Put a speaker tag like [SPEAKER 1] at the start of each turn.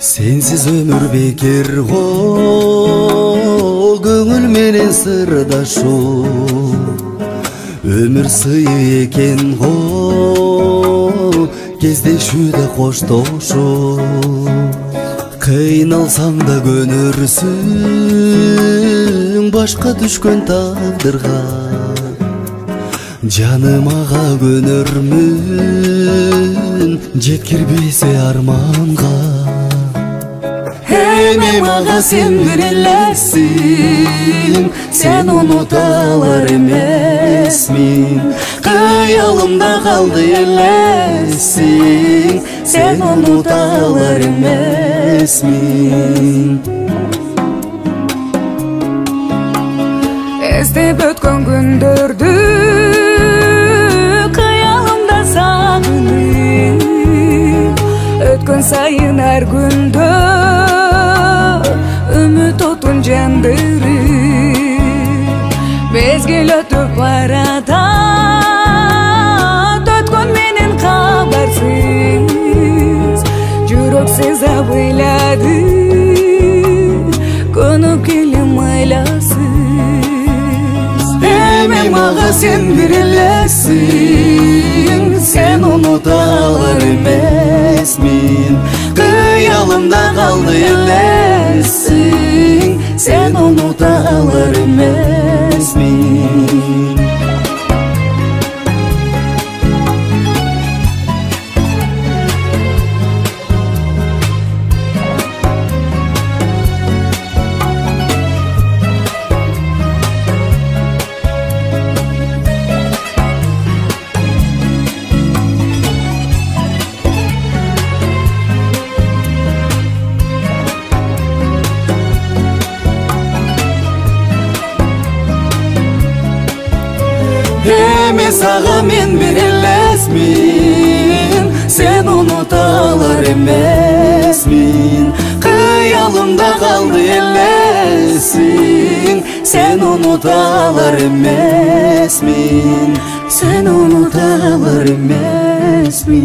[SPEAKER 1] Sensiz ömür bekir go, көңүл менен сырдашу. Ömür сыйы экен го, кездешүүдө коштошу. Кыйналсаң да көнөрсүң башка түшкөн тагдырга. Жаным ага көнөрмүн, жеткирбесе арманга. Эми мага сен берелесиң, сен унута алар эмесмин. Кыялымда калды элесиң, сен унута алар эмесмин. Эстеп өткөн күндөрдү кыялымда сагынып, өткөн сайын ар күндө үмүт отун жандырып, мезгил өтүп барата өткөн менен кабарсыз, жүрөк сезап ыйлады, көнүп келем айласыз. Эми мага сен берелесиң, сен унута алар эмесмин. Кыялымда калды элесиң, сен унута алар эмесмин. Эми сага мен берелесмин, сен унута алар эмесмин. Кыялымда калды элесиң, сен унута алар эмесмин. Сен унута алар эмесмин.